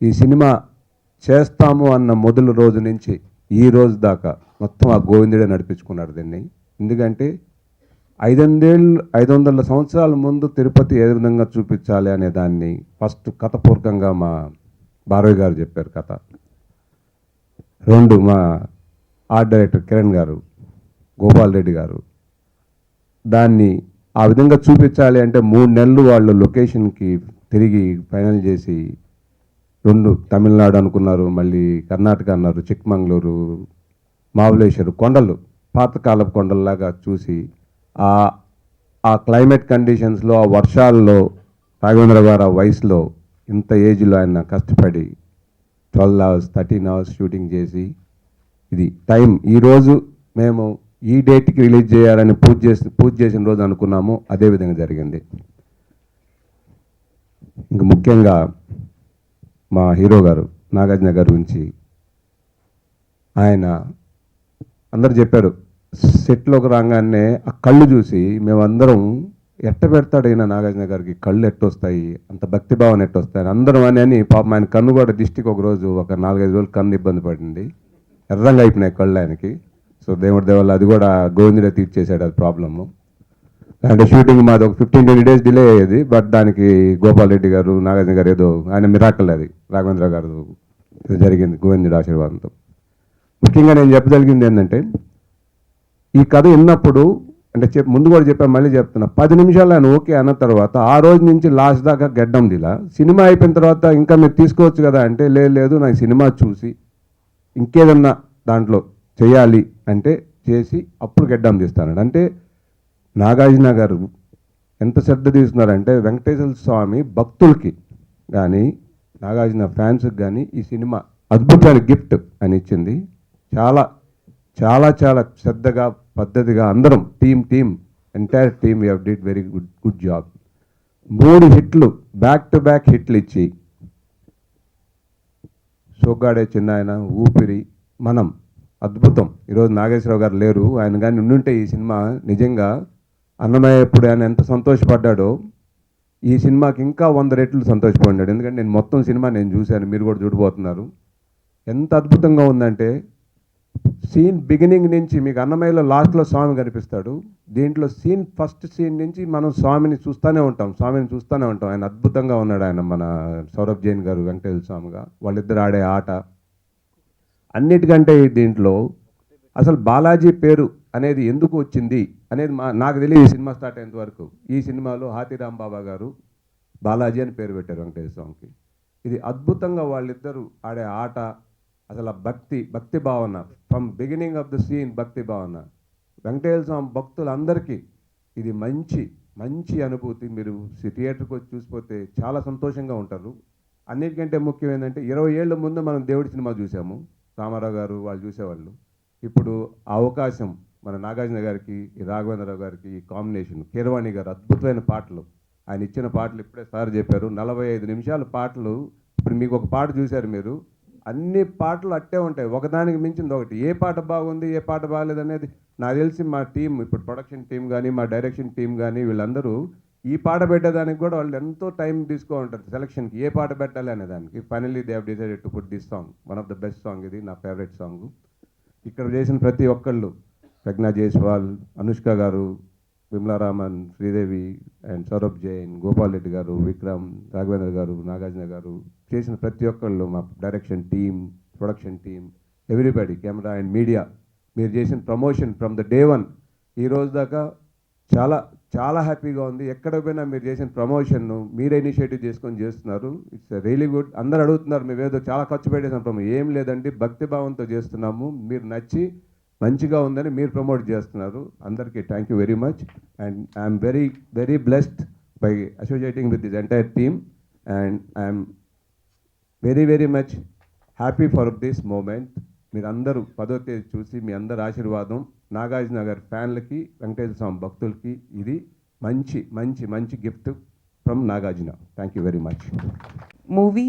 ఈ సినిమా చేస్తాము అన్న మొదలు రోజు నుంచి ఈ రోజు దాకా మొత్తం ఆ గోవిందుడే నడిపించుకున్నాడు దీన్ని. ఎందుకంటే 500 సంవత్సరాల ముందు తిరుపతి ఏ విధంగా చూపించాలి అనే దాన్ని ఫస్ట్ కథపూర్వకంగా మా భార్గవి గారు చెప్పారు కథ. 2 మా ఆర్ట్ డైరెక్టర్ కిరణ్ గారు, గోపాల్ రెడ్డి గారు దాన్ని ఆ విధంగా చూపించాలి అంటే 3 నెలలు వాళ్ళు లొకేషన్కి తిరిగి ఫైనల్ చేసి 2 తమిళనాడు అనుకున్నారు, మళ్ళీ కర్ణాటక అన్నారు, చిక్మంగళూరు, మావులేశ్వరు కొండలు, పాతకాలపు కొండల్లాగా చూసి ఆ క్లైమేట్ కండిషన్స్లో, ఆ వర్షాల్లో రాఘవేంద్ర గారు ఆ వయసులో ఇంత ఏజ్లో ఆయన కష్టపడి 12 hours 13 hours షూటింగ్ చేసి ఇది టైం ఈరోజు మేము ఈ డేట్కి రిలీజ్ చేయాలని పూజ చేసిన రోజు అనుకున్నాము, అదేవిధంగా జరిగింది. ఇంక ముఖ్యంగా మా హీరో గారు నాగార్జున గారి గురించి ఆయన అందరు చెప్పారు, సెట్లోకి రాగానే ఆ కళ్ళు చూసి మేమందరం ఎట్ట పెడతాడు అయినా నాగార్జున గారికి కళ్ళు ఎట్టొస్తాయి, అంత భక్తిభావం ఎట్టొస్తాయి అందరం అని పాపం ఆయన కన్ను కూడా దిష్టికి ఒకరోజు ఒక 4-5 రోజులు కన్ను ఇబ్బంది పడింది, ఎర్రంగా అయిపోయినాయి కళ్ళు ఆయనకి. సో దేవుడి దేవల్ల అది కూడా గోవిందుడే తీర్చేశాడు అది ప్రాబ్లము. అంటే షూటింగ్ మాది ఒక 15-20 days డిలే అయ్యేది, బట్ దానికి గోపాల్ రెడ్డి గారు, నాగార్జున గారు ఏదో ఆయన మిరాకల్ అది రాఘవేంద్ర గారు జరిగింది గోవిందుడి ఆశీర్వాదంతో. ముఖ్యంగా నేను చెప్పగలిగింది ఏంటంటే ఈ కథ విన్నప్పుడు అంటే ముందు కూడా చెప్పాను, మళ్ళీ చెప్తున్నా, 10 నిమిషాలు ఆయన ఓకే అన్న తర్వాత ఆ రోజు నుంచి లాస్ట్ దాకా గడ్డం దిలా. సినిమా అయిపోయిన తర్వాత ఇంకా మీరు తీసుకోవచ్చు కదా అంటే లేదు నాకు సినిమా చూసి ఇంకేదన్నా దాంట్లో చేయాలి అంటే చేసి అప్పుడు గడ్డం తీస్తాడు. అంటే నాగార్జున గారు ఎంత శ్రద్ధ తీసుకున్నారంటే వెంకటేశ్వర స్వామి భక్తులకి కానీ నాగార్జున ఫ్యాన్స్కి కానీ ఈ సినిమా అద్భుతమైన గిఫ్ట్ అని ఇచ్చింది. చాలా చాలా చాలా శ్రద్ధగా పద్ధతిగా అందరం team entire team you have did very good job. 3 హిట్లు బ్యాక్ టు బ్యాక్ హిట్లు ఇచ్చి సోగ్గాడే చిన్నాయన, ఊపిరి, మనం అద్భుతం. ఈరోజు నాగేశ్వరరావు గారు లేరు, ఆయన కానీ ఉండుంటే ఈ సినిమా నిజంగా అన్నమయ్య ఎప్పుడు ఆయన ఎంత సంతోషపడ్డాడో ఈ సినిమాకి ఇంకా 100 రెట్లు సంతోషపడ్డాడు. ఎందుకంటే నేను మొత్తం సినిమా నేను చూశాను, మీరు కూడా చూడబోతున్నారు. ఎంత అద్భుతంగా ఉందంటే సీన్ బిగినింగ్ నుంచి మీకు అన్నమయ్యలో లాస్ట్లో స్వామి కనిపిస్తాడు, దీంట్లో ఫస్ట్ సీన్ నుంచి మనం స్వామిని చూస్తూనే ఉంటాం. ఆయన అద్భుతంగా ఉన్నాడు. ఆయన మన సౌరభ్ జైన్ గారు వెంకటేశ్వర స్వామిగా వాళ్ళిద్దరు ఆడే ఆట అన్నిటికంటే దీంట్లో అసలు బాలాజీ పేరు అనేది ఎందుకు వచ్చింది అనేది నాకు తెలియదు ఈ సినిమా స్టార్ట్ అయ్యేంత వరకు. ఈ సినిమాలో హాతీరామ్ బాబా గారు బాలాజీ అని పేరు పెట్టారు వెంకటేశ్వర స్వామికి. ఇది అద్భుతంగా వాళ్ళిద్దరూ ఆడే ఆట, అసలు ఆ భక్తి భావన from beginning of the scene, భక్తి భావన వెంకటేశ్వర స్వామి భక్తులందరికీ ఇది మంచి అనుభూతి. మీరు థియేటర్కి వచ్చి చూసిపోతే చాలా సంతోషంగా ఉంటారు. అన్నిటికంటే ముఖ్యం ఏంటంటే 20 ఏళ్ల ముందు మనం దేవుడి సినిమా చూసాము, రామారావు గారు వాళ్ళు చూసేవాళ్ళు. ఇప్పుడు ఆ అవకాశం మన నాగార్జున గారికి, రాఘవేంద్రరావు గారికి ఈ కాంబినేషన్, కీరవాణి గారు అద్భుతమైన పాటలు, ఆయన ఇచ్చిన పాటలు ఇప్పుడే సార్ చెప్పారు 45 నిమిషాల పాటలు. ఇప్పుడు మీకు ఒక పాట చూశారు మీరు, అన్ని పాటలు అట్టే ఉంటాయి, ఒకదానికి మించింది ఒకటి. ఏ పాట బాగుంది ఏ పాట బాగాలేదు అనేది నాకు తెలిసి మా టీం, ఇప్పుడు ప్రొడక్షన్ టీం కానీ మా డైరెక్షన్ టీం కానీ వీళ్ళందరూ ఈ పాట పెట్టేదానికి కూడా వాళ్ళు ఎంతో టైం తీసుకో ఉంటారు సెలక్షన్కి, ఏ పాట పెట్టాలి అనే దానికి. Finally they have decided to put this song, one of the best song, ఇది నా ఫేవరెట్ సాంగ్. ఇక్కడ చేసిన ప్రతి ఒక్కళ్ళు, ప్రజ్ఞా జైస్వాల్, అనుష్క గారు, విమలారామన్, శ్రీదేవి అండ్ సౌరభ్ జైన్, గోపాల్ రెడ్డి గారు, విక్రమ్, రాఘవేంద్ర గారు, నాగార్జున గారు, చేసిన ప్రతి ఒక్కళ్ళు, మా direction team, production team, everybody, camera and media, మీరు చేసిన ప్రమోషన్ ఫ్రమ్ ద డే 1 ఈ రోజు దాకా చాలా చాలా హ్యాపీగా ఉంది. ఎక్కడ పోయినా మీరు చేసిన ప్రమోషన్ను మీరే ఇనిషియేటివ్ చేసుకొని చేస్తున్నారు. It's really good. అందరు అడుగుతున్నారు మేమేదో చాలా ఖర్చు పెట్టేసాం ప్రమోషన్, ఏం లేదండి, భక్తి భావంతో చేస్తున్నాము, మీరు నచ్చి మంచిగా ఉందని మీరు ప్రమోట్ చేస్తున్నారు. అందరికీ thank you very much. And I'm very blessed by associating with this entire team and I'm very much happy for this moment. మీరందరూ 10వ తేదీ చూసి మీ అందరి ఆశీర్వాదం నాగార్జున గారి ఫ్యాన్లకి, వెంకటేశ్వర స్వామి భక్తులకి ఇది మంచి gift from Nagarjuna. Thank you very much. Movie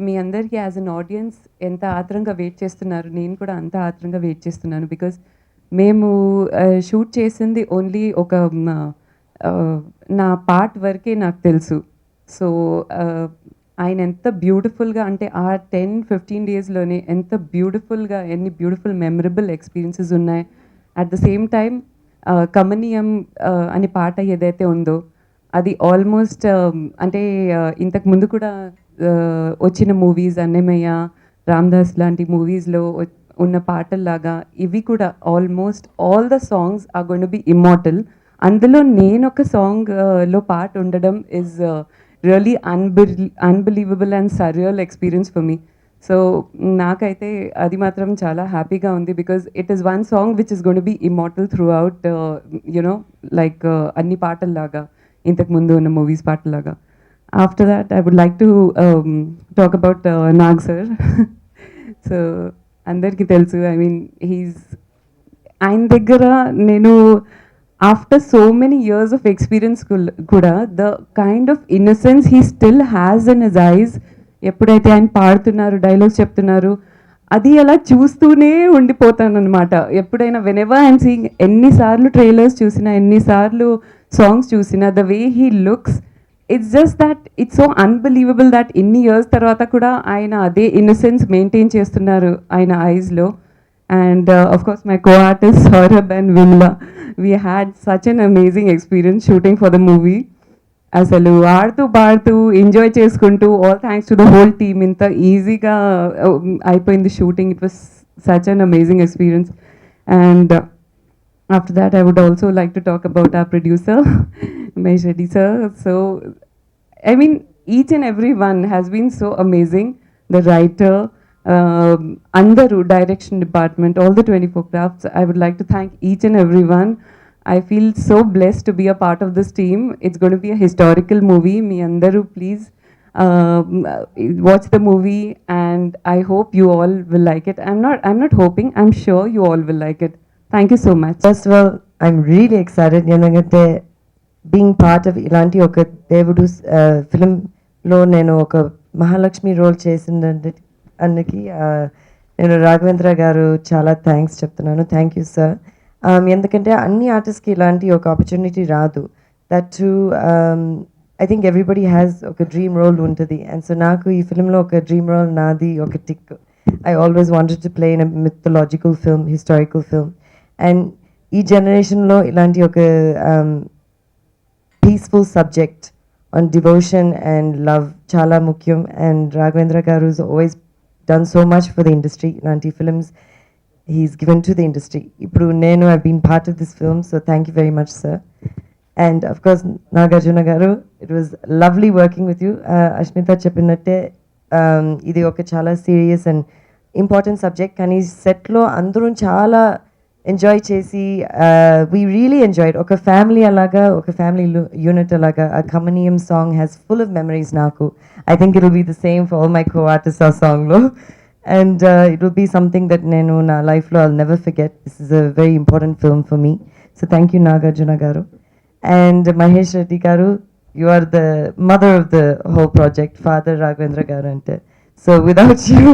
మీ అందరికీ యాజ్ అన్ ఆడియన్స్ ఎంత ఆత్రంగా వెయిట్ చేస్తున్నారు, నేను కూడా అంత ఆత్రంగా వెయిట్ చేస్తున్నాను. బికాజ్ మేము షూట్ చేసింది ఓన్లీ ఒక నా పార్ట్ వరకే నాకు తెలుసు. సో ఆయన ఎంత బ్యూటిఫుల్గా అంటే ఆ 10-15 డేస్లోనే ఎంత బ్యూటిఫుల్గా ఎన్ని బ్యూటిఫుల్ మెమరబుల్ ఎక్స్పీరియన్సెస్ ఉన్నాయి. అట్ ద సేమ్ టైం కమనీయం అనే పాట ఏదైతే ఉందో అది ఆల్మోస్ట్ అంటే ఇంతకు ముందు కూడా వచ్చిన మూవీస్ అన్నమయ్య, రామ్దాస్ లాంటి మూవీస్లో ఉన్న పాటల్లాగా ఇవి కూడా almost all the songs are going to be immortal. అందులో నేను ఒక సాంగ్ లో పాట ఉండడం is really unbelievable and surreal experience for me. So నాకైతే అది మాత్రం చాలా హ్యాపీగా ఉంది because it is one song which is gonna be immortal throughout you know like అన్ని పాటల్లాగా ఇంతకు ముందు ఉన్న మూవీస్ పాటలాగా. After that I would like to talk about Nag sir. So అందరికీ తెలుసు, ఐ మీన్ ఆయన దగ్గర నేను after so many years of experience కూడా the kind of innocence he still has in his eyes. ఎప్పుడైతే ఆయన పాడుతున్నారు, డైలాగ్స్ చెప్తున్నారు, అది అలా చూస్తూనే ఉండిపోతాను అనమాట. ఎప్పుడైనా వెనెవర్ ఐఎమ్ సీయింగ్, ఎన్నిసార్లు ట్రైలర్స్ చూసినా, ఎన్నిసార్లు సాంగ్స్ చూసినా, the way he looks, it's just that it's so unbelievable that ఇన్ని ఇయర్స్ తర్వాత కూడా ఆయన అదే ఇన్నసెన్స్ మెయింటైన్ చేస్తున్నారు ఆయన ఐస్లో. And of course, my co-artists Saurabh and Vimla, we had such an amazing experience shooting for the movie. అసలు ఆడుతూ పాడుతూ ఎంజాయ్ చేసుకుంటూ all thanks to the whole team ఇంత ఈజీగా అయిపోయింది shooting. It was such an amazing experience. And after that I would also like to talk about our producer Mahesh Reddy sir. So I mean, each and every one has been so amazing. The writer, Andaru, direction department, all the 24 crafts. I would like to thank each and every one. I feel so blessed to be a part of this team. It's going to be a historical movie. Me Andaru, please watch the movie, and I hope you all will like it. I'm not hoping. I'm sure you all will like it. Thank you so much. First of all I'm really excited, ఎందుకంటే being part of ఇలాంటి ఒక దేవుడు ఫిలింలో నేను ఒక Mahalakshmi role చేసిందంటే అందుకి నేను రాఘవేంద్ర గారు చాలా థ్యాంక్స్ చెప్తున్నాను. Thank you sir. ఎందుకంటే అన్ని ఆర్టిస్ట్కి ఇలాంటి ఒక ఆపర్చునిటీ రాదు. That to I think everybody has ఒక డ్రీమ్ రోల్ ఉంటుంది. అండ్ సో నాకు ఈ ఫిలింలో ఒక డ్రీమ్ రోల్ నాది ఒక tick. I always wanted to play in a mythological film, historical film. And ఈ జనరేషన్లో ఇలాంటి ఒక peaceful subject on devotion and love చాలా ముఖ్యం. అండ్ రాఘవేంద్ర గారు is always done so much for the industry. Ilanti films he's given to the industry. Ippudu nenu I've been part of this film, so thank you very much, sir. And of course, Nagarjuna garu, it was lovely working with you. Ashmita cheppinatte idi oka chala serious and important subject, kani set lo andaru chala enjoy chesi we really enjoyed. Oka family alaga, oka family unit alaga. A Kamaniyam song has full of memories naku. I think it will be the same for all my co-artists our song lo. And it will be something that nenu na life lo I'll never forget. This is a very important film for me. So thank you, Nagarjuna garu. And Mahesh Reddy garu, you are the mother of the whole project, Father Raghavendra garu ante. So without you,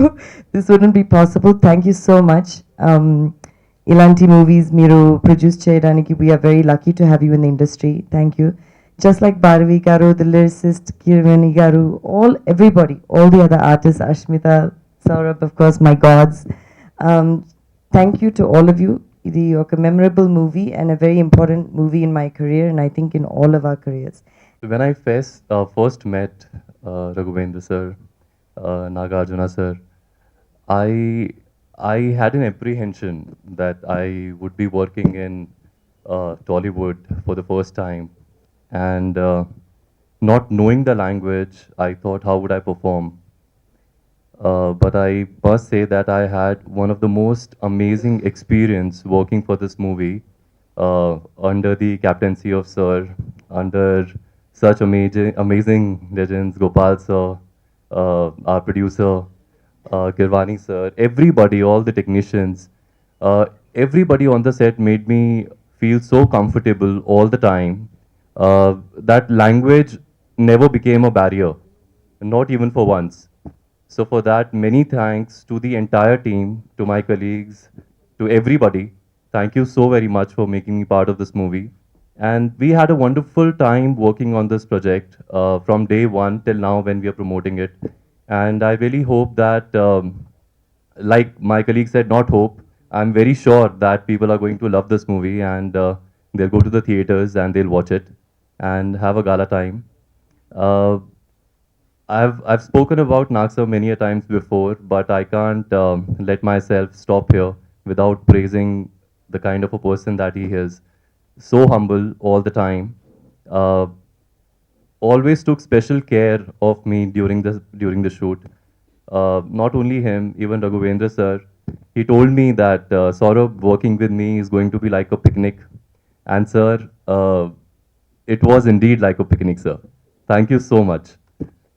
this wouldn't be possible. Thank you so much. Ilanti movies మీరు produce చేయడానికి we are very lucky to have you in the industry. Thank you. Just like Bharvi garu, the lyricist, Kirvani garu, everybody, all the other artists, Ashmita, Saurabh, of course, my gods. Thank you to all of you. Idi oka memorable movie and a very important movie in my career, and I think in all of our careers. When I first met Raghavendra sir, Nagarjuna sir, I had an apprehension that I would be working in Tollywood for the first time, and not knowing the language, I thought, how would I perform? But I must say that I had one of the most amazing experience working for this movie under the captaincy of Sir, under such amazing legends, Gopal sir, our producer, Kirvani sir, everybody, all the technicians, everybody on the set made me feel so comfortable all the time. That language never became a barrier, not even for once. So for that, many thanks to the entire team, to my colleagues, to everybody. Thank you so very much for making me part of this movie. And we had a wonderful time working on this project from day one till now when we are promoting it. And I really hope that, like my colleague said, not hope, I'm very sure that people are going to love this movie and they'll go to the theaters and they'll watch it and have a gala time. Uh, I've spoken about Nagsar many a times before, but I can't let myself stop here without praising the kind of a person that he is. So humble all the time. Uh, Always took special care of me during the shoot. Not only him, even Raghavendra sir. He told me that Saurabh working with me is going to be like a picnic. And sir, it was indeed like a picnic, sir. Thank you so much.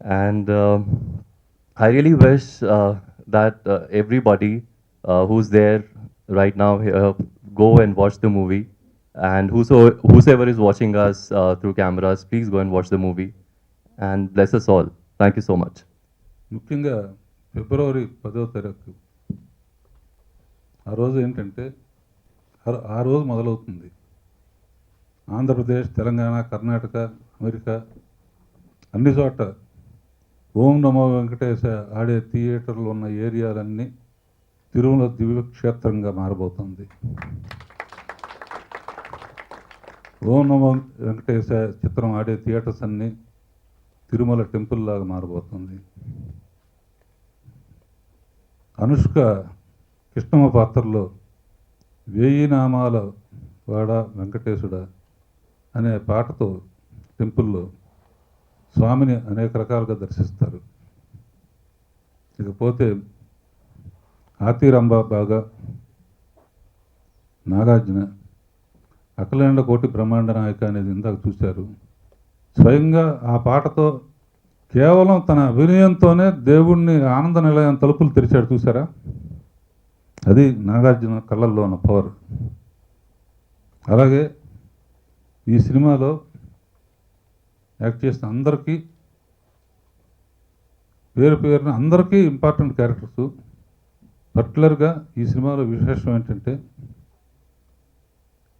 And I really wish that everybody who's there right now here go and watch the movie. And whosoever is watching us through cameras, please go and watch the movie. And bless us all. Thank you so much. ముఖ్యంగా ఫిబ్రవరి 10వ తారీఖు ఆ రోజు ఏంటంటే ఆ రోజు మొదలవుతుంది Andhra Pradesh, Telangana, Karnataka, America అన్ని చోట్ల ఓం నమో వెంకటేశ ఆడే థియేటర్లు ఉన్న ఏరియాలన్నీ తిరుమల దివ్యక్షేత్రంగా మారబోతుంది. ఓం నమో వెంకటేశ చిత్రం ఆడే థియేటర్స్ అన్నీ తిరుమల టెంపుల్ లాగా మారబోతుంది. అనుష్క కృష్ణమ్మ పాత్రలో 1000 నామాల వాడ వెంకటేశుడా అనే పాటతో టెంపుల్లో స్వామిని అనేక రకాలుగా దర్శిస్తారు. ఇకపోతే హాతీరంబ బాగా నాగార్జున అఖిలాండ కోటి బ్రహ్మాండ నాయక అనేది ఇందాక చూశారు. స్వయంగా ఆ పాటతో కేవలం తన అభినయంతోనే దేవుణ్ణి ఆనంద నిలయం తలుపులు తెరిచాడు, చూసారా? అది నాగార్జున కళ్ళల్లో ఉన్న పవర్. అలాగే ఈ సినిమాలో యాక్ట్ చేసిన అందరికీ పేరు పేరున అందరికీ ఇంపార్టెంట్ క్యారెక్టర్స్. పర్టికులర్గా ఈ సినిమాలో విశేషం ఏంటంటే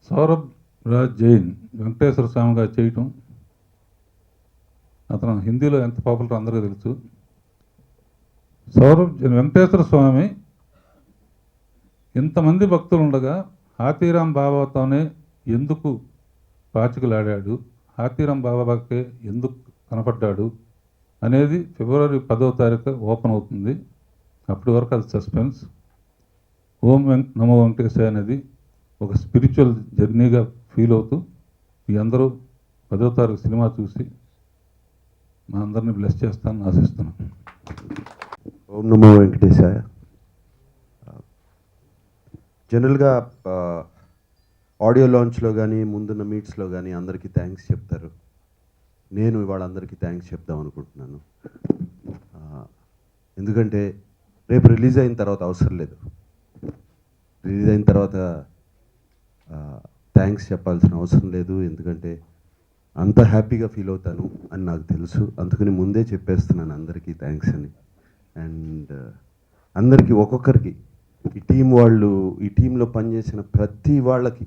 సౌరభ్ రాజ్ జైన్ వెంకటేశ్వర స్వామిగా చేయటం. అతను హిందీలో ఎంత పాపులర్ అందరికీ తెలుసు. వెంకటేశ్వర స్వామి ఇంతమంది భక్తులు ఉండగా హాతీరాం బాబాతోనే ఎందుకు పాచికలాడాడు, హాతీరాం బాబాకే ఎందుకు కనపడ్డాడు అనేది ఫిబ్రవరి 10వ తారీఖు ఓపెన్ అవుతుంది. అప్పటి వరకు అది సస్పెన్స్. ఓం నమో వెంకటేశాయ అనేది ఒక స్పిరిచువల్ జర్నీగా ఫీల్ అవుతూ మీ అందరూ 10వ తారీఖు సినిమా చూసి మా అందరినీ బ్లెస్ చేస్తానని ఆశిస్తున్నాను. ఓం నమో వెంకటేశాయ. జనరల్గా ఆడియో లాంచ్లో కానీ ముందున్న మీట్స్లో కానీ అందరికీ థ్యాంక్స్ చెప్తారు. నేను ఇవాళ అందరికీ థ్యాంక్స్ చెప్దాం అనుకుంటున్నాను. ఎందుకంటే రేపు రిలీజ్ అయిన తర్వాత అవసరం లేదు. రిలీజ్ అయిన తర్వాత థ్యాంక్స్ చెప్పాల్సిన అవసరం లేదు. ఎందుకంటే అంత హ్యాపీగా ఫీల్ అవుతాను అని నాకు తెలుసు. అందుకని ముందే చెప్పేస్తున్నాను అందరికీ థ్యాంక్స్ అని. అండ్ అందరికీ ఒక్కొక్కరికి ఈ టీం వాళ్ళు, ఈ టీంలో పనిచేసిన ప్రతి వాళ్ళకి,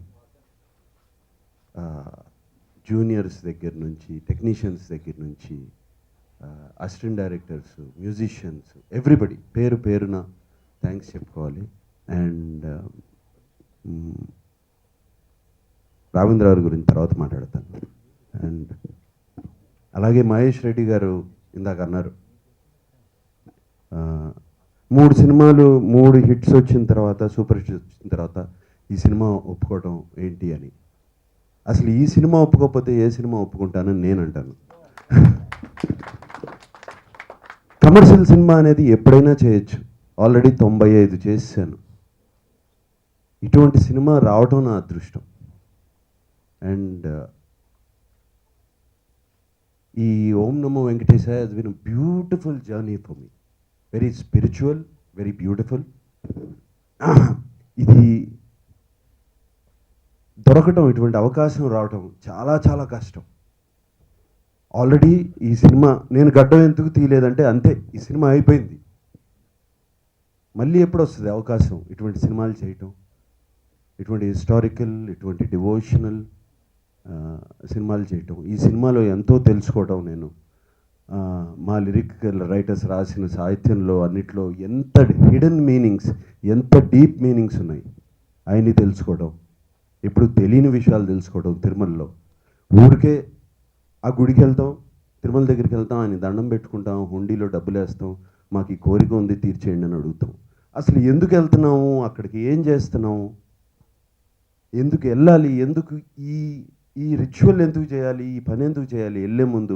జూనియర్స్ దగ్గర నుంచి, టెక్నీషియన్స్ దగ్గర నుంచి, అసిస్టెంట్ డైరెక్టర్స్, మ్యూజిషియన్స్, ఎవ్రీబడి పేరు పేరున థ్యాంక్స్ చెప్పుకోవాలి. అండ్ రాఘవేంద్ర గారి గురించి తర్వాత మాట్లాడతాను. అండ్ అలాగే మహేష్ రెడ్డి గారు ఇందాక అన్నారు 3 సినిమాలు 3 హిట్స్ వచ్చిన తర్వాత, సూపర్ హిట్స్ వచ్చిన తర్వాత ఈ సినిమా ఒప్పుకోవడం ఏంటి అని. అసలు ఈ సినిమా ఒప్పుకోకపోతే ఏ సినిమా ఒప్పుకుంటానని నేను అంటాను. కమర్షియల్ సినిమా అనేది ఎప్పుడైనా చేయొచ్చు. ఆల్రెడీ 95 చేశాను. ఇటువంటి సినిమా రావటం నా అదృష్టం. అండ్ ఈ Om Namo Venkatesaya has been beautiful journey for me. Very spiritual, very beautiful. ఇది దొరకటం, ఇటువంటి అవకాశం రావటం చాలా చాలా కష్టం. ఆల్రెడీ ఈ సినిమా నేను గడ్డం ఎందుకు తీయలేదంటే అంతే, ఈ సినిమా అయిపోయింది. మళ్ళీ ఎప్పుడు వస్తుంది అవకాశం ఇటువంటి సినిమాలు చేయటం, ఇటువంటి హిస్టారికల్, ఇటువంటి డివోషనల్ సినిమాలు చేయటం, ఈ సినిమాలో ఎంతో తెలుసుకోవటం నేను మా లిరిక్ రైటర్స్ రాసిన సాహిత్యంలో అన్నిట్లో ఎంత హిడెన్ మీనింగ్స్, ఎంత డీప్ మీనింగ్స్ ఉన్నాయి అవన్నీ తెలుసుకోవడం, ఇప్పుడు తెలియని విషయాలు తెలుసుకోవడం. తిరుమలలో ఊరికే ఆ గుడికి వెళ్తాం, తిరుమల దగ్గరికి వెళ్తాం, ఆయన దండం పెట్టుకుంటాం, హుండీలో డబ్బులు వేస్తాం, మాకు ఈ కోరిక ఉంది తీర్చేయండి అని అడుగుతాం. అసలు ఎందుకు వెళ్తున్నాము, అక్కడికి ఏం చేస్తున్నాము, ఎందుకు వెళ్ళాలి, ఎందుకు ఈ ఈ రిచువల్ ఎందుకు చేయాలి, ఈ పని ఎందుకు చేయాలి వెళ్ళే ముందు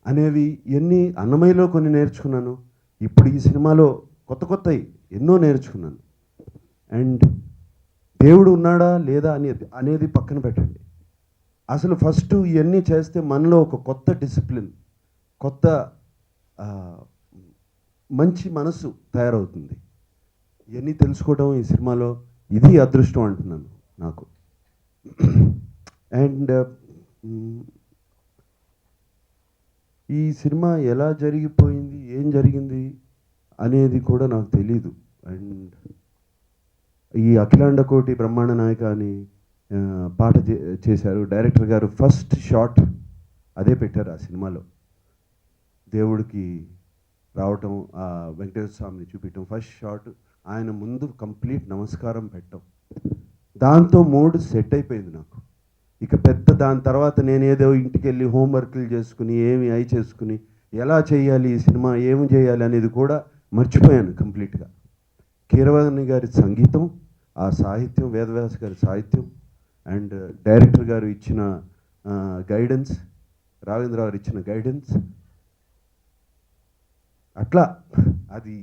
అనేవి ఇవన్నీ అన్నమయ్యలో కొన్ని నేర్చుకున్నాను. ఇప్పుడు ఈ సినిమాలో కొత్తవి ఎన్నో నేర్చుకున్నాను. అండ్ దేవుడు ఉన్నాడా లేదా అనేది పక్కన పెట్టండి. అసలు ఫస్ట్ ఇవన్నీ చేస్తే మనలో ఒక కొత్త డిసిప్లిన్, కొత్త మంచి మనసు తయారవుతుంది. ఇవన్నీ తెలుసుకోవడం ఈ సినిమాలో ఇది అదృష్టం అంటున్నాను నాకు. అండ్ ఈ సినిమా ఎలా జరిగిపోయింది, ఏం జరిగింది అనేది కూడా నాకు తెలీదు. అండ్ ఈ అఖిలాండ కోటి బ్రహ్మాండ నాయక అని పాట చేశారు డైరెక్టర్ గారు. ఫస్ట్ షాట్ అదే పెట్టారు ఆ సినిమాలో, దేవుడికి రావటం, ఆ వెంకటేశ్వర స్వామిని చూపించడం. ఫస్ట్ షాట్ ఆయన ముందు కంప్లీట్ నమస్కారం పెట్టడం, దాంతో మూడ్ సెట్ అయిపోయింది నాకు. ఇక పెద్ద దాని తర్వాత నేను ఏదో ఇంటికి వెళ్ళి హోంవర్క్లు చేసుకుని ఏమి అయి చేసుకుని ఎలా చేయాలి ఈ సినిమా, ఏమి చేయాలి అనేది కూడా మర్చిపోయాను కంప్లీట్గా. కీరవాణి గారి సంగీతం, ఆ సాహిత్యం, వేదవ్యాస గారి సాహిత్యం, అండ్ డైరెక్టర్ గారు ఇచ్చిన గైడెన్స్, రాఘవేంద్ర గారు ఇచ్చిన గైడెన్స్, అట్లా అది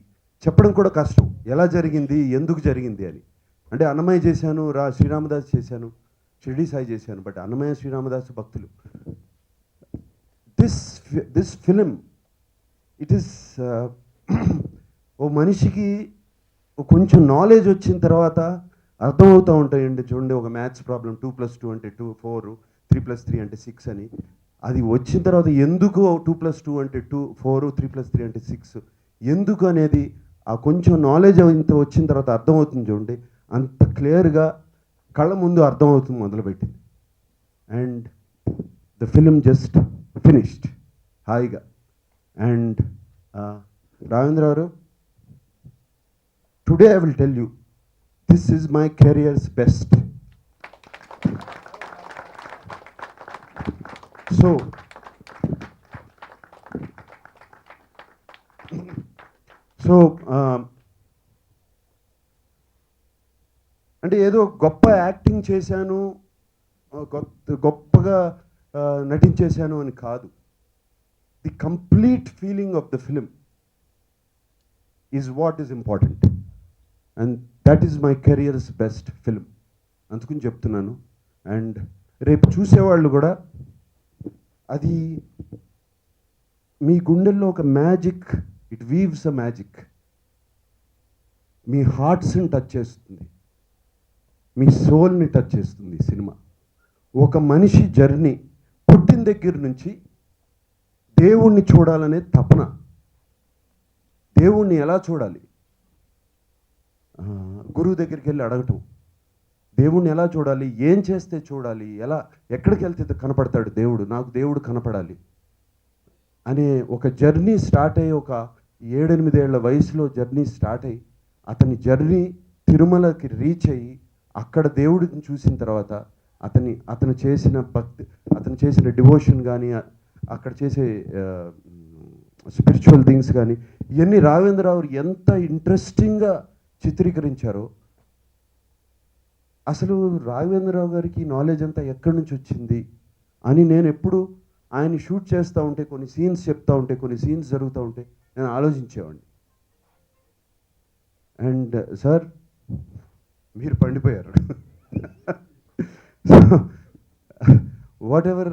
చెప్పడం కూడా కష్టం, ఎలా జరిగింది, ఎందుకు జరిగింది అని. అంటే అన్నమయ్య చేశాను, శ్రీరామదాస్ చేశాను, షిరిడి సాయి చేశాను, బట్ అన్నమయ్య శ్రీరామదాసు భక్తులు. దిస్ ఫిలిం ఇట్ ఈస్ ఓ మనిషికి కొంచెం నాలెడ్జ్ వచ్చిన తర్వాత అర్థమవుతూ ఉంటాయండి. చూడండి, ఒక మ్యాథ్స్ ప్రాబ్లం 2+2 అంటే 2, 4, 3+3 అంటే 6 అని. అది వచ్చిన తర్వాత ఎందుకు 2+2 అంటే 2, 4, 3+3 అంటే 6 ఎందుకు అనేది ఆ కొంచెం నాలెడ్జ్ ఇంత వచ్చిన తర్వాత అర్థమవుతుంది. చూడండి, అంత క్లియర్గా కళ్ళ ముందు అర్థమవుతుంది మొదలుపెట్టింది. And the film just finished హాయిగా. అండ్ రాఘవేంద్ర గారు, today I will tell you, this is my careers best. So అంటే ఏదో గొప్ప యాక్టింగ్ చేశాను, గొప్పగా నటించేశాను అని కాదు. The complete feeling of the film is what is important, and that is my careers best film. అందుకని చెప్తున్నాను. అండ్ రేపు చూసేవాళ్ళు కూడా అది మీ గుండెల్లో ఒక magic, it weaves a magic, మీ హార్ట్స్ని టచ్ చేస్తుంది, మీ సోల్ని టచ్ చేస్తుంది సినిమా. ఒక మనిషి జర్నీ పుట్టిన దగ్గర నుంచి దేవుణ్ణి చూడాలనే తపన, దేవుణ్ణి ఎలా చూడాలి, గురువు దగ్గరికి వెళ్ళి అడగటం, దేవుణ్ణి ఎలా చూడాలి, ఏం చేస్తే చూడాలి, ఎలా ఎక్కడికి వెళ్తే కనపడతాడు దేవుడు, నాకు దేవుడు కనపడాలి అనే ఒక జర్నీ స్టార్ట్ అయ్యి, ఒక 7-8 ఏళ్ల వయసులో జర్నీ స్టార్ట్ అయ్యి, అతని జర్నీ తిరుమలకి రీచ్ అయ్యి అక్కడ దేవుడిని చూసిన తర్వాత అతను చేసిన భక్తి, అతను చేసిన డివోషన్ కానీ, అక్కడ చేసే స్పిరిచువల్ థింగ్స్ కానీ, ఇవన్నీ రాఘవేంద్రరావు ఎంత ఇంట్రెస్టింగ్గా చిత్రీకరించారో. అసలు రాఘవేంద్రరావు గారికి నాలెడ్జ్ అంతా ఎక్కడి నుంచి వచ్చింది అని నేను ఎప్పుడు ఆయన షూట్ చేస్తూ ఉంటే, కొన్ని సీన్స్ చెప్తూ ఉంటే, కొన్ని సీన్స్ జరుగుతూ ఉంటే నేను ఆలోచించేవాడిని. అండ్ సార్, మీరు పండిపోయారు. సో వాట్ ఎవర్,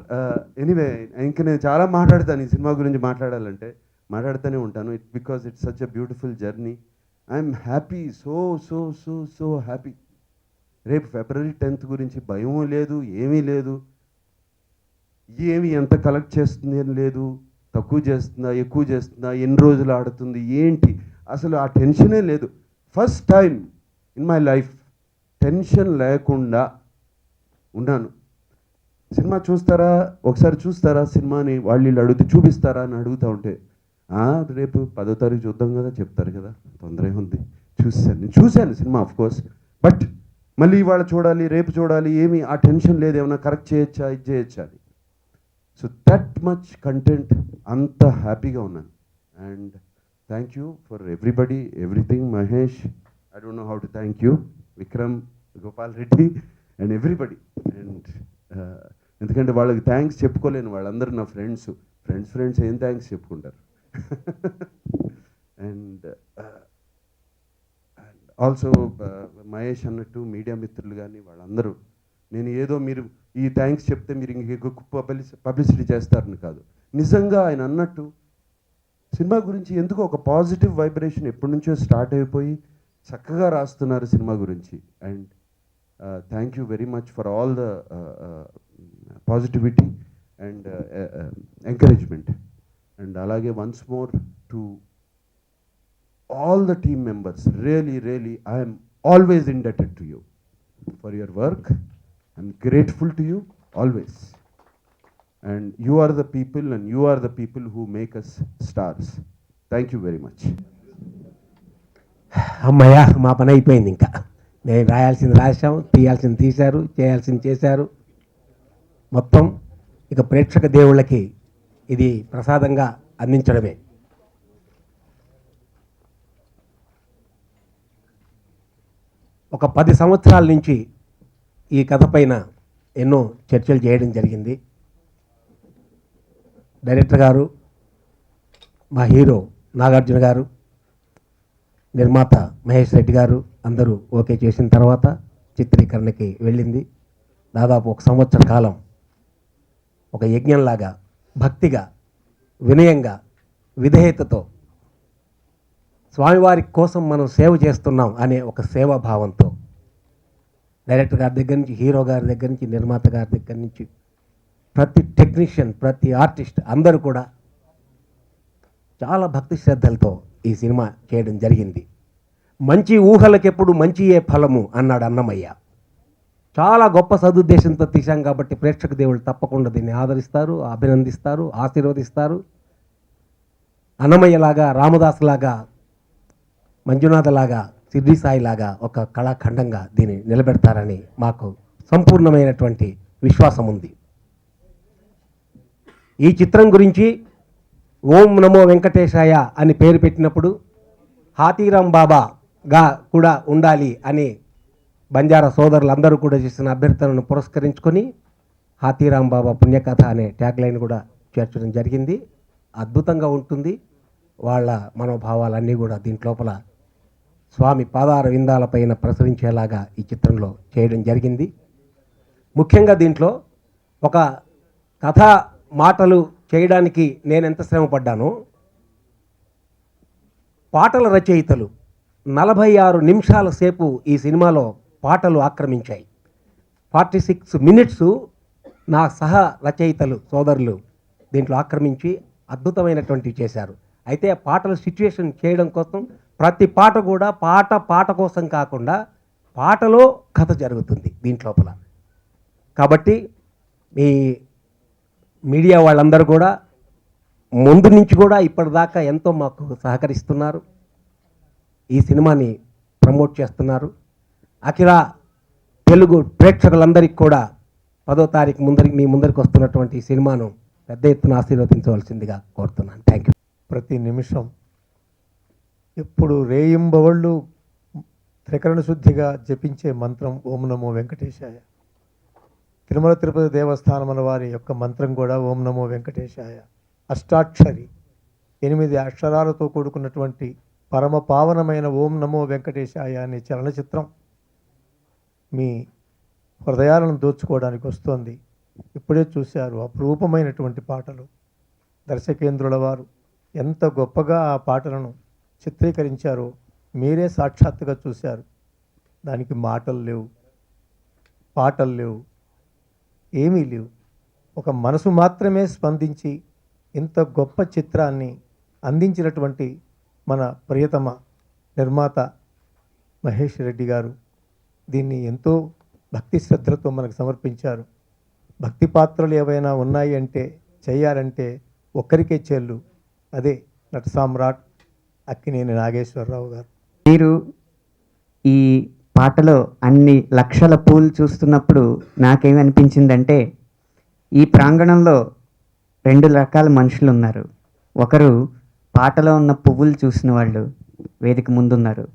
ఎనీవే, ఇంకా నేను చాలా మాట్లాడతాను ఈ సినిమా గురించి. మాట్లాడుతూనే ఉంటాను. Because it's such a beautiful journey. I'm happy, so so so so happy. రేపు February 10th గురించి భయం లేదు, ఏమీ లేదు. ఎంత కలెక్ట్ చేస్తుంది అని లేదు, తక్కువ చేస్తుందా, ఎక్కువ చేస్తుందా, ఎన్ని రోజులు ఆడుతుంది ఏంటి, అసలు ఆ టెన్షనే లేదు. First time in my life tension లేకుండా ఉన్నాను. సినిమా చూస్తారా, ఒకసారి చూస్తారా సినిమాని, వాళ్ళు వీళ్ళు అడిగితే చూపిస్తారా అని అడుగుతూ ఉంటే రేపు 10వ తారీఖు చూద్దాం కదా చెప్తారు కదా, తొందర ఏముంది. నేను చూశాను సినిమా ఆఫ్ కోర్స్, బట్ మళ్ళీ ఇవాళ చూడాలి, రేపు చూడాలి, ఏమి ఆ టెన్షన్ లేదు, ఏమైనా కరెక్ట్ చేయొచ్చా, ఇది చేయొచ్చా అని. సో దట్ మచ్ కంటెంట్, అంత హ్యాపీగా ఉన్నాను. And thank you for everybody, everything. Mahesh, I don't know how to thank you, Vikram, Gopal Reddy and everybody. And ఎందుకంటే వాళ్ళకి థ్యాంక్స్ చెప్పుకోలేను, వాళ్ళందరూ నా ఫ్రెండ్స్ ఏం థ్యాంక్స్ చెప్పుకుంటారు. అండ్ ఆల్సో మహేష్ అన్నట్టు మీడియా మిత్రులు కానీ వాళ్ళందరూ, నేను ఏదో మీరు ఈ థ్యాంక్స్ చెప్తే మీరు ఇంక పబ్లిసిటీ చేస్తారని కాదు, నిజంగా ఆయన అన్నట్టు సినిమా గురించి ఎందుకో ఒక పాజిటివ్ వైబ్రేషన్ ఎప్పటి నుంచో స్టార్ట్ అయిపోయి చక్కగా రాస్తున్నారు సినిమా గురించి. And thank you very much for all the positivity and encouragement. And అలాగే once more to all the team members, really I am always indebted to you for your work. I'm grateful to you always, and you are the people who make us stars. Thank you very much. అమ్మయ్య, మా పని అయిపోయింది. ఇంకా నేను రాయాల్సింది రాశాం, తీయాల్సింది తీశారు, చేయాల్సింది చేశారు. మొత్తం ఇక ప్రేక్షక దేవుళ్ళకి ఇది ప్రసాదంగా అందించడమే. ఒక 10 సంవత్సరాల నుంచి ఈ కథ పైన ఎన్నో చర్చలు చేయడం జరిగింది. డైరెక్టర్ గారు, మా హీరో నాగార్జున గారు, నిర్మాత మహేష్ రెడ్డి గారు అందరూ ఓకే చేసిన తర్వాత చిత్రీకరణకి వెళ్ళింది. దాదాపు 1 సంవత్సర కాలం ఒక యజ్ఞంలాగా భక్తిగా, వినయంగా, విధేయతతో స్వామివారి కోసం మనం సేవ చేస్తున్నాం అనే ఒక సేవాభావంతో డైరెక్టర్ గారి దగ్గర నుంచి, హీరో గారి దగ్గర నుంచి, నిర్మాత గారి దగ్గర నుంచి ప్రతి టెక్నీషియన్, ప్రతి ఆర్టిస్ట్ అందరూ కూడా చాలా భక్తి శ్రద్ధలతో ఈ సినిమా చేయడం జరిగింది. మంచి ఊహలకెప్పుడు మంచియే ఫలము అన్నాడు అన్నమయ్య. చాలా గొప్ప సదుద్దేశంతో తీశాం కాబట్టి ప్రేక్షక దేవుళ్ళు తప్పకుండా దీన్ని ఆదరిస్తారు, అభినందిస్తారు, ఆశీర్వదిస్తారు. అన్నమయ్యలాగా, రామదాసులాగా, మంజునాథలాగా, సిద్ధి సాయిలాగా ఒక కళాఖండంగా దీన్ని నిలబెడతారని మాకు సంపూర్ణమైనటువంటి విశ్వాసం ఉంది. ఈ చిత్రం గురించి ఓం నమో వెంకటేశాయ అని పేరు పెట్టినప్పుడు హాతీరాం బాబాగా కూడా ఉండాలి అని బంజారా సోదరులందరూ కూడా చేసిన అభ్యర్థనను పురస్కరించుకొని హాతీరాం బాబా పుణ్యకథ అనే ట్యాగ్లైన్ కూడా చేర్చడం జరిగింది. అద్భుతంగా ఉంటుంది. వాళ్ళ మనోభావాలన్నీ కూడా దీంట్లోపల స్వామి పాదార విందాలపైన ప్రసరించేలాగా ఈ చిత్రంలో చేయడం జరిగింది. ముఖ్యంగా దీంట్లో ఒక కథ మాటలు చేయడానికి నేను ఎంత శ్రమ పడ్డానో, పాటల రచయితలు 46 నిమిషాల సేపు ఈ సినిమాలో పాటలు ఆక్రమించాయి. 46 మినిట్స్ నా సహ రచయితలు సోదరులు దీంట్లో ఆక్రమించి అద్భుతమైనటువంటివి చేశారు. అయితే ఆ పాటల సిచ్యువేషన్ చేయడం కోసం ప్రతి పాట కూడా పాట కోసం కాకుండా పాటలో కథ జరుగుతుంది దీంట్లోపల. కాబట్టి మీ మీడియా వాళ్ళందరూ కూడా ముందు నుంచి కూడా ఇప్పటిదాకా ఎంతో మాకు సహకరిస్తున్నారు, ఈ సినిమాని ప్రమోట్ చేస్తున్నారు. అఖిల తెలుగు ప్రేక్షకులందరికీ కూడా 10వ తారీఖు మీ ముందరికి వస్తున్నటువంటి ఈ సినిమాను పెద్ద ఎత్తున ఆశీర్వదించవలసిందిగా కోరుతున్నాను. Thank you. ప్రతి నిమిషం ఎప్పుడు రేయింబవళ్ళు త్రికరణ శుద్ధిగా జపించే మంత్రం ఓం నమో వెంకటేశాయ. తిరుమల తిరుపతి దేవస్థానముల వారి యొక్క మంత్రం కూడా ఓం నమో వెంకటేశాయ. అష్టాక్షరి 8 అక్షరాలతో కూడుకున్నటువంటి పరమ పావనమైన ఓం నమో వెంకటేశాయ అనే చలనచిత్రం మీ హృదయాలను దోచుకోవడానికి వస్తోంది. ఇప్పుడే చూశారు అపురూపమైనటువంటి పాటలు. దర్శకేంద్రుల వారు ఎంత గొప్పగా ఆ పాటలను చిత్రీకరించారో మీరే సాక్షాత్తుగా చూశారు. దానికి మాటలు లేవు, పాటలు లేవు, ఏమీ లేవు. ఒక మనసు మాత్రమే స్పందించి ఇంత గొప్ప చిత్రాన్ని అందించినటువంటి మన ప్రియతమ నిర్మాత మహేష్ రెడ్డి గారు దీన్ని ఎంతో భక్తి శ్రద్ధలతో మనకు సమర్పించారు. భక్తి పాత్రలు ఏవైనా ఉన్నాయి అంటే చేయాలంటే ఒక్కరికే చెల్లు, అదే నట సామ్రాట్ అక్కినేని నాగేశ్వరరావు గారు. మీరు ఈ పాటలో అన్ని లక్షల పూలు చూస్తున్నప్పుడు నాకేమనిపించిందంటే, ఈ ప్రాంగణంలో 2 రకాల మనుషులు ఉన్నారు. ఒకరు పాటలో ఉన్న పువ్వులు చూసిన వాళ్ళు వేదిక ముందున్నారు,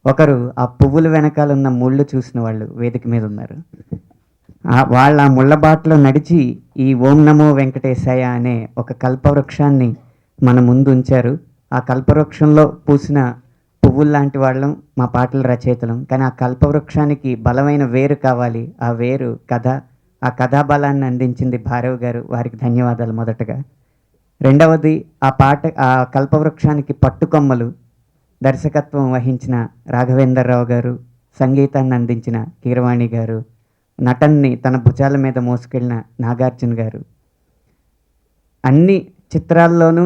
ఒకరు ఆ పువ్వుల వెనకాల ఉన్న ముళ్ళు చూసిన వాళ్ళు వేదిక మీద ఉన్నారు. వాళ్ళ ఆ ముళ్ళ బాటలో నడిచి ఈ ఓం నమో వెంకటేశాయ అనే ఒక కల్పవృక్షాన్ని మన ముందు ఉంచారు. ఆ కల్పవృక్షంలో పూసిన పువ్వులు లాంటి వాళ్ళం మా పాటల రచయితలం. కానీ ఆ కల్పవృక్షానికి బలమైన వేరు కావాలి. ఆ వేరు కథ, ఆ కథాబలాన్ని అందించింది భారవ్ గారు, వారికి ధన్యవాదాలు మొదటగా. రెండవది, ఆ కల్పవృక్షానికి పట్టుకొమ్మలు దర్శకత్వం వహించిన రాఘవేంద్రరావు గారు, సంగీతాన్ని అందించిన కీరవాణి గారు, నటన్ని తన భుజాల మీద మోసుకెళ్ళిన నాగార్జున గారు. అన్ని చిత్రాల్లోనూ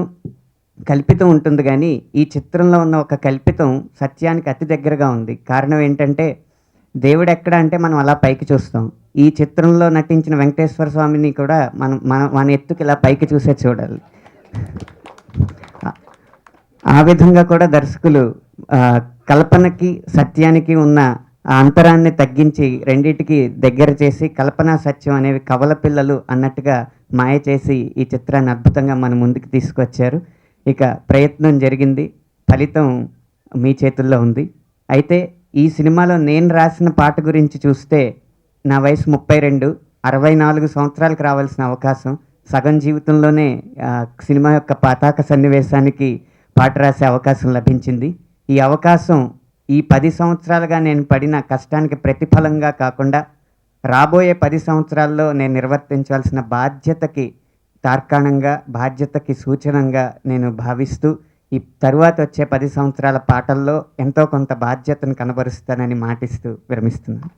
కల్పితం ఉంటుంది, కానీ ఈ చిత్రంలో ఉన్న ఒక కల్పితం సత్యానికి అతి దగ్గరగా ఉంది. కారణం ఏంటంటే, దేవుడు ఎక్కడ అంటే మనం అలా పైకి చూస్తాం. ఈ చిత్రంలో నటించిన వెంకటేశ్వర స్వామిని కూడా మన ఎత్తుకి ఇలా పైకి చూసే చూడాలి. ఆ విధంగా కూడా దర్శకులు కల్పనకి సత్యానికి ఉన్న ఆ అంతరాన్ని తగ్గించి రెండింటికి దగ్గర చేసి కల్పన సత్యం అనేవి కవల పిల్లలు అన్నట్టుగా మాయ చేసి ఈ చిత్రాన్ని అద్భుతంగా మన ముందుకు తీసుకొచ్చారు. ఇక ప్రయత్నం జరిగింది, ఫలితం మీ చేతుల్లో ఉంది. అయితే ఈ సినిమాలో నేను రాసిన పాట గురించి చూస్తే, నా వయసు 32, 64 సంవత్సరాలకు రావాల్సిన అవకాశం సగం జీవితంలోనే సినిమా యొక్క పతాక సన్నివేశానికి పాట రాసే అవకాశం లభించింది. ఈ అవకాశం ఈ 10 సంవత్సరాలుగా నేను పడిన కష్టానికి ప్రతిఫలంగా కాకుండా రాబోయే 10 సంవత్సరాల్లో నేను నిర్వర్తించాల్సిన బాధ్యతకి తార్కాణంగా, బాధ్యతకి సూచనంగా నేను భావిస్తూ ఈ తరువాత వచ్చే 10 సంవత్సరాల పాటల్లో ఎంతో కొంత బాధ్యతను కనబరుస్తానని మాటిస్తూ విరమిస్తున్నాను.